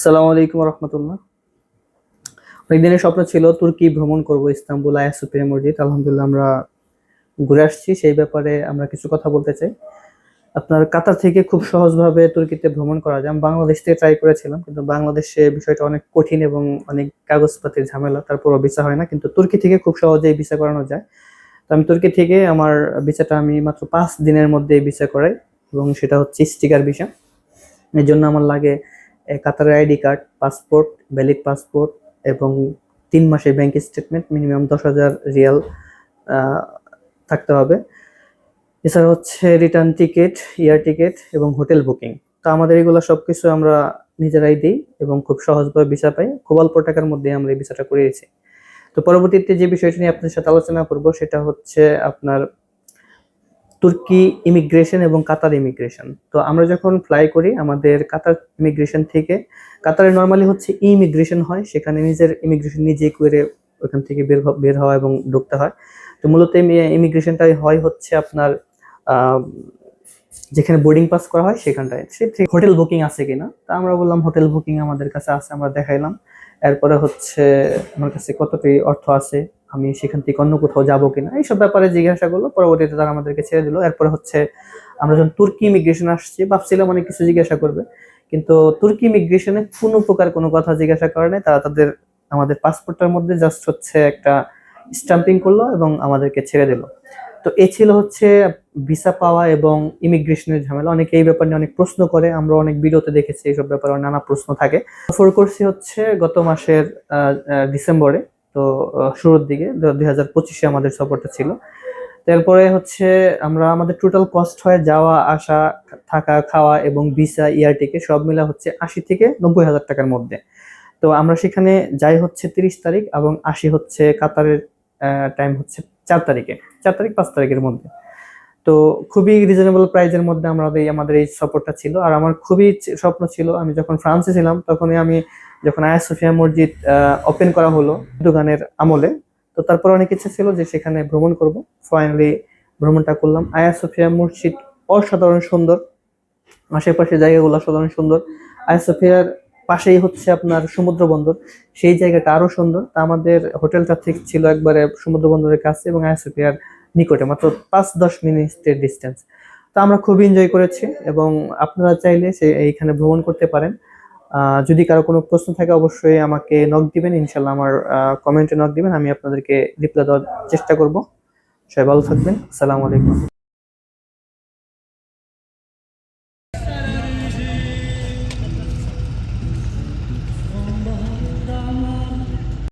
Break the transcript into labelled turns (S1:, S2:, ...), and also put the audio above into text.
S1: আসসালামু আলাইকুম রহমতুল্লাহ। অনেকদিনের স্বপ্ন ছিল তুর্কি ভ্রমণ করব, ইস্তাম্বুল আয়া সোফিয়া মসজিদ। আলহামদুলিল্লাহ আমরা ঘুরে আসছি। সেই ব্যাপারে আমরা কিছু কথা বলতে চাই। আপনার কাতার থেকে খুব সহজভাবে তুর্কিতে ভ্রমণ করা যায়। আমি বাংলাদেশ থেকে ট্রাই করেছিলাম, কিন্তু বাংলাদেশে বিষয়টা অনেক কঠিন এবং অনেক কাগজপাতির ঝামেলা, তারপরও ভিসা হয় না। কিন্তু তুর্কি থেকে খুব সহজেই ভিসা করানো যায়। তো আমি তুর্কি থেকে আমার ভিসাটা আমি মাত্র 5 দিনের মধ্যে ভিসা করাই, এবং সেটা হচ্ছে স্টিকার ভিসা। এর জন্য আমার লাগে কাতারের ID card, passport, valid passport, এবং 3 মাসের ব্যাংক স্টেটমেন্ট, মিনিমাম 10,000 রিয়াল আহ, থাকতে হবে। এছাড়া হচ্ছে রিটার্ন টিকিট, এয়ার টিকিট এবং হোটেল বুকিং। তো আমাদের এগুলো সবকিছু আমরা নিজেরাই দিই এবং খুব সহজভাবে ভিসা পাই। খুব অল্প টাকার মধ্যে আমরা এই ভিসাটা করিয়েছি। তো পরবর্তীতে যে বিষয়টা নিয়ে আপনাদের সাথে আলোচনা করব সেটা হচ্ছে আপনার তুর্কি ইমিগ্রেশন এবং কাতার ইমিগ্রেশন। তো আমরা যখন ফ্লাই করি আমাদের কাতার ইমিগ্রেশন থেকে, কাতারে নর্মালি হচ্ছে ইমিগ্রেশন হয়, সেখানে নিজের ইমিগ্রেশন নিজে করে ওখান থেকে বের হওয়া এবং ঢুকতে হয়। তো মূলত ইমিগ্রেশনটাই হয় হচ্ছে আপনার আহ, যেখানে বোর্ডিং পাস করা হয় সেখানটায়। সে হোটেল বুকিং আছে কিনা, তা আমরা বললাম হোটেল বুকিং আমাদের কাছে আছে, আমরা দেখাইলাম। এরপরে হচ্ছে আমার কাছে কতটি অর্থ আছে, আমি সেখান থেকে অন্য কোথাও যাবো কিনা, এইসব ব্যাপারে জিজ্ঞাসা করলো। পরবর্তীতে তারা আমাদেরকে ছেড়ে দিল। এরপরে হচ্ছে আমরা যখন তুর্কি ইমিগ্রেশন আসছি ভাবছিলাম অনেক কিছু জিজ্ঞাসা করবে, কিন্তু তুর্কি ইমিগ্রেশনে কোনো প্রকার কোনো কথা জিজ্ঞাসা করে নাই। তারা আমাদের পাসপোর্টের মধ্যে জাস্ট হচ্ছে একটা স্টাম্পিং করলো এবং আমাদেরকে ছেড়ে দিল। তো এ ছিল হচ্ছে ভিসা পাওয়া এবং ইমিগ্রেশনের ঝামেলা। অনেকে এই ব্যাপার নিয়ে অনেক প্রশ্ন করে, আমরা অনেক ভিডিওতে দেখেছি এইসব ব্যাপারে নানা প্রশ্ন থাকে। সফর করছি হচ্ছে গত মাসের ডিসেম্বরে। তো শুরুর দিকে 2025-এ আমাদের সফরটা ছিল। তারপরে হচ্ছে আমরা আমাদের টোটাল কস্ট হয় যাওয়া আসা, থাকা খাওয়া এবং ভিসা এয়ার টিকেট সব মিলা হচ্ছে 80 থেকে 90 হাজার টাকার মধ্যে। তো আমরা সেখানে যাই হচ্ছে 30 তারিখ এবং আসি হচ্ছে কাতারের টাইম হচ্ছে 4 তারিখে, 4 তারিখ 5 তারিখের মধ্যে। তো খুবই রিজনেবল প্রাইজের মধ্যে আমাদের এই সফরটা ছিল। আর আমার খুবই স্বপ্ন ছিল, আমি যখন ফ্রান্সে ছিলাম তখনই আমি যখন আয়া সোফিয়া মসজিদ ওপেন করা হলো দোকানের আমলে, তো তারপর অনেক ইচ্ছা ছিল যে সেখানে ভ্রমণ করব। ফাইনালি ভ্রমণটা করলাম। আয়া সোফিয়া মসজিদ অসাধারণ সুন্দর, আশেপাশে জায়গাগুলো অসাধারণ সুন্দর। আয়া সোফিয়ার পাশেই হচ্ছে আপনার সমুদ্র বন্দর, সেই জায়গাটা আরো সুন্দর। তা আমাদের হোটেলটা ঠিক ছিল একবারে সমুদ্র বন্দরের কাছে এবং আয়া সোফিয়ার নিকটে, মাত্র 5-10 মিনিটের ডিস্টেন্স। তো আমরা খুবই এনজয় করেছি এবং আপনারা চাইলে এইখানে ভ্রমণ করতে পারেন। যদি কারো কোনো প্রশ্ন থাকে অবশ্যই আমাকে নক দিবেন, ইনশাল্লাহ আমার কমেন্টে নক দিবেন, আমি আপনাদেরকে রিপ্লাই দেওয়ার চেষ্টা করব। সবাই ভালো থাকবেন। আসসালামু আলাইকুম।